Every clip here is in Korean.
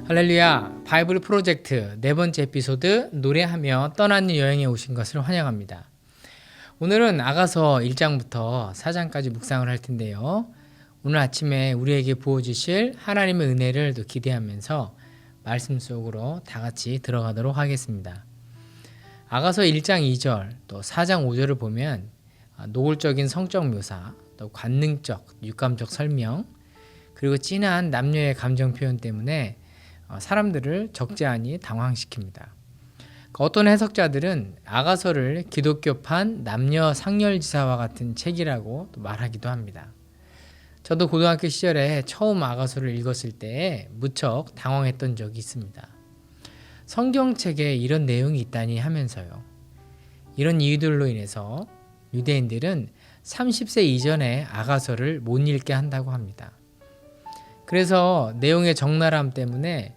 할렐루야, 바이블 프로젝트 네 번째 에피소드 노래하며 떠나는 여행에 오신 것을 환영합니다. 오늘은 아가서 1장부터 4장까지 묵상을 할 텐데요. 오늘 아침에 우리에게 부어주실 하나님의 은혜를 또 기대하면서 말씀 속으로 다 같이 들어가도록 하겠습니다. 아가서 1장 2절 또 4장 5절을 보면 노골적인 성적 묘사, 또 관능적, 육감적 설명, 그리고 진한 남녀의 감정 표현 때문에 사람들을 적잖이 당황시킵니다. 어떤 해석자들은 아가서를 기독교판 남녀 상렬지사와 같은 책이라고 말하기도 합니다. 저도 고등학교 시절에 처음 아가서를 읽었을 때 무척 당황했던 적이 있습니다. 성경책에 이런 내용이 있다니 하면서요. 이런 이유들로 인해서 유대인들은 30세 이전에 아가서를 못 읽게 한다고 합니다. 그래서 내용의 적나라함 때문에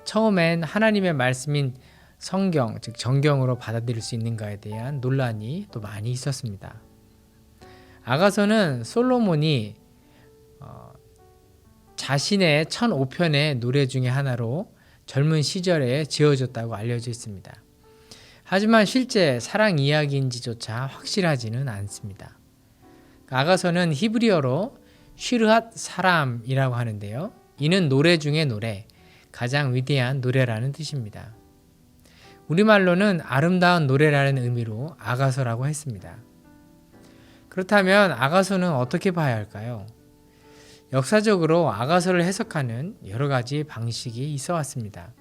처음엔 하나님의 말씀인 성경, 즉 정경으로 받아들일 수 있는가에 대한 논란이 또 많이 있었습니다. 아가서는 솔로몬이 자신의 1005편의 노래 중에 하나로 젊은 시절에 지어졌다고 알려져 있습니다. 하지만 실제 사랑 이야기인지조차 확실하지는 않습니다. 아가서는 히브리어로 쉬르핫 사람이라고 하는데요. 이는 노래 중에 노래, 가장 위대한 노래라는 뜻입니다. 우리말로는 아름다운 노래라는 의미로 아가서라고 했습니다. 그렇다면 아가서는 어떻게 봐야 할까요? 역사적으로 아가서를 해석하는 여러 가지 방식이 있어 왔습니다.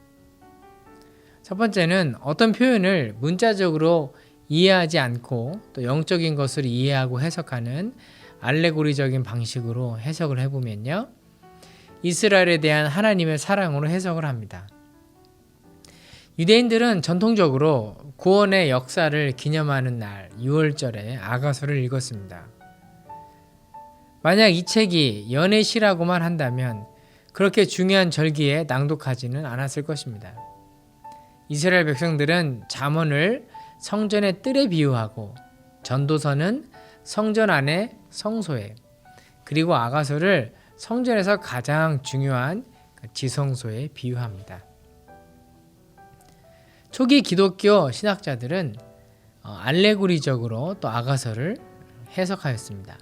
첫 번째는 어떤 표현을 문자적으로 이해하지 않고 또 영적인 것을 이해하고 해석하는 알레고리적인 방식으로 해석을 해보면요. 이스라엘에 대한 하나님의 사랑으로 해석을 합니다. 유대인들은 전통적으로 구원의 역사를 기념하는 날 6월절에 아가서를 읽었습니다. 만약 이 책이 연애시라고만 한다면 그렇게 중요한 절기에 낭독하지는 않았을 것입니다. 이스라엘 백성들은 잠언을 성전의 뜰에 비유하고 전도서는 성전 안의 성소에, 그리고 아가서를 성전에서 가장 중요한 지성소에 비유합니다. 초기 기독교 신학자들은 알레고리적으로 또 아가서를 해석하였습니다.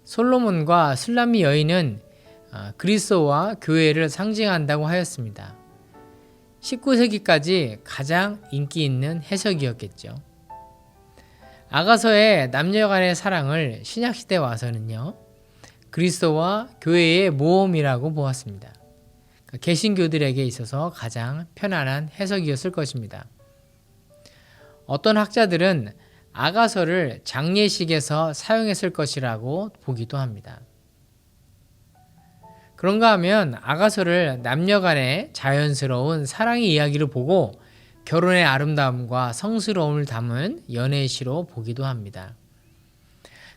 솔로몬과 술람미 여인은 그리스도와 교회를 상징한다고 하였습니다. 19세기까지 가장 인기 있는 해석이었겠죠. 아가서의 남녀 간의 사랑을 신약시대에 와서는요, 그리스도와 교회의 모험이라고 보았습니다. 개신교들에게 있어서 가장 편안한 해석이었을 것입니다. 어떤 학자들은 아가서를 장례식에서 사용했을 것이라고 보기도 합니다. 그런가 하면 아가서를 남녀 간의 자연스러운 사랑의 이야기를 보고 결혼의 아름다움과 성스러움을 담은 연애의 시로 보기도 합니다.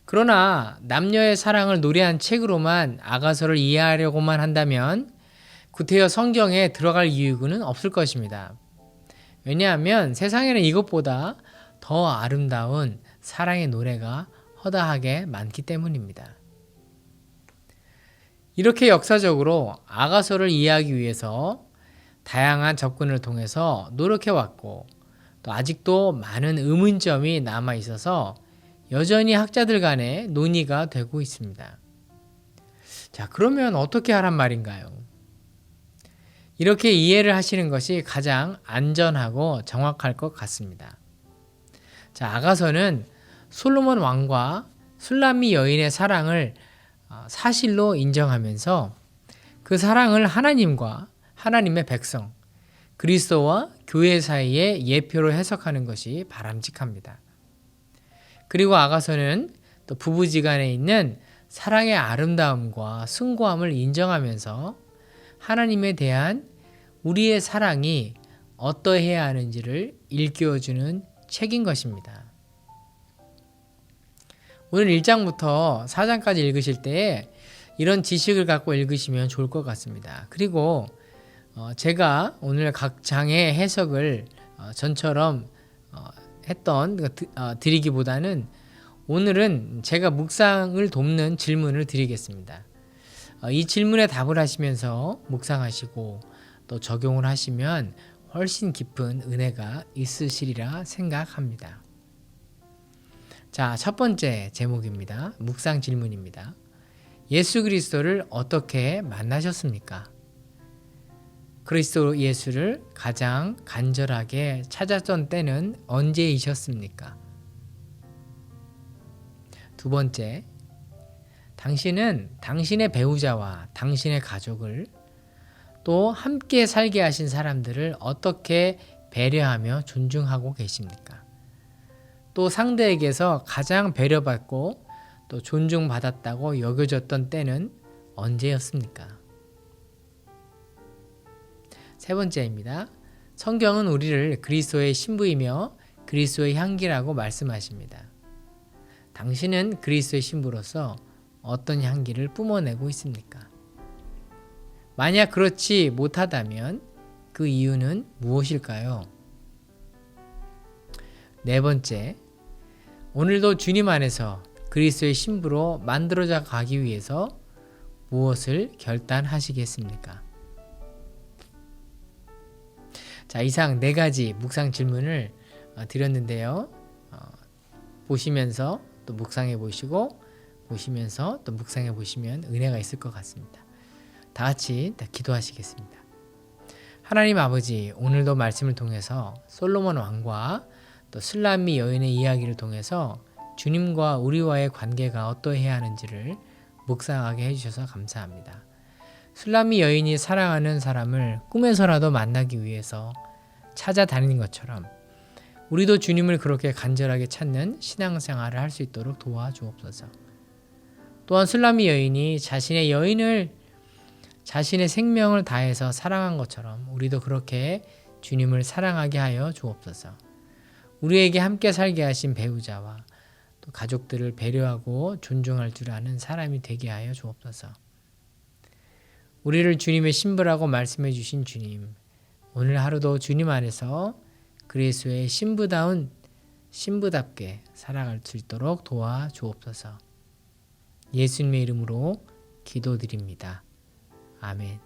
그러나 남녀의 사랑을 노래한 책으로만 아가서를 이해하려고만 한다면 구태여 성경에 들어갈 이유는 없을 것입니다. 왜냐하면 세상에는 이것보다 더 아름다운 사랑의 노래가 허다하게 많기 때문입니다. 이렇게 역사적으로 아가서를 이해하기 위해서 다양한 접근을 통해서 노력해왔고 또 아직도 많은 의문점이 남아있어서 여전히 학자들 간에 논의가 되고 있습니다. 자, 그러면 어떻게 하란 말인가요? 이렇게 이해를 하시는 것이 가장 안전하고 정확할 것 같습니다. 자, 아가서는 솔로몬 왕과 술람미 여인의 사랑을 사실로 인정하면서 그 사랑을 하나님과 하나님의 백성, 그리스도와 교회 사이의 예표로 해석하는 것이 바람직합니다. 그리고 아가서는 또 부부지간에 있는 사랑의 아름다움과 숭고함을 인정하면서 하나님에 대한 우리의 사랑이 어떠해야 하는지를 일깨워주는 책인 것입니다. 오늘 1장부터 4장까지 읽으실 때 이런 지식을 갖고 읽으시면 좋을 것 같습니다. 그리고 제가 오늘 각 장의 해석을 전처럼 드리기보다는 오늘은 제가 묵상을 돕는 질문을 드리겠습니다. 이 질문에 답을 하시면서 묵상하시고 또 적용을 하시면 훨씬 깊은 은혜가 있으시리라 생각합니다. 자, 첫 번째 제목입니다. 묵상 질문입니다. 예수 그리스도를 어떻게 만나셨습니까? 그리스도 예수를 가장 간절하게 찾았던 때는 언제이셨습니까? 두 번째, 당신은 당신의 배우자와 당신의 가족을 또 함께 살게 하신 사람들을 어떻게 배려하며 존중하고 계십니까? 또 상대에게서 가장 배려받고 또 존중받았다고 여겨졌던 때는 언제였습니까? 세 번째입니다. 성경은 우리를 그리스도의 신부이며 그리스도의 향기라고 말씀하십니다. 당신은 그리스도의 신부로서 어떤 향기를 뿜어내고 있습니까? 만약 그렇지 못하다면 그 이유는 무엇일까요? 네 번째, 오늘도 주님 안에서 그리스도의 신부로 만들어져 가기 위해서 무엇을 결단하시겠습니까? 자, 이상 네 가지 묵상 질문을 드렸는데요. 보시면서 또 묵상해 보시고 보시면서 또 묵상해 보시면 은혜가 있을 것 같습니다. 다 같이 기도하시겠습니다. 하나님 아버지, 오늘도 말씀을 통해서 솔로몬 왕과 또 술람미 여인의 이야기를 통해서 주님과 우리와의 관계가 어떠해야 하는지를 묵상하게 해주셔서 감사합니다. 술람미 여인이 사랑하는 사람을 꿈에서라도 만나기 위해서 찾아다니는 것처럼 우리도 주님을 그렇게 간절하게 찾는 신앙생활을 할 수 있도록 도와주옵소서. 또한 술람미 여인이 자신의 생명을 다해서 사랑한 것처럼 우리도 그렇게 주님을 사랑하게 하여 주옵소서. 우리에게 함께 살게 하신 배우자와 또 가족들을 배려하고 존중할 줄 아는 사람이 되게 하여 주옵소서. 우리를 주님의 신부라고 말씀해 주신 주님, 오늘 하루도 주님 안에서 그리스도의 신부답게 살아갈 수 있도록 도와주옵소서. 예수님의 이름으로 기도드립니다. 아멘.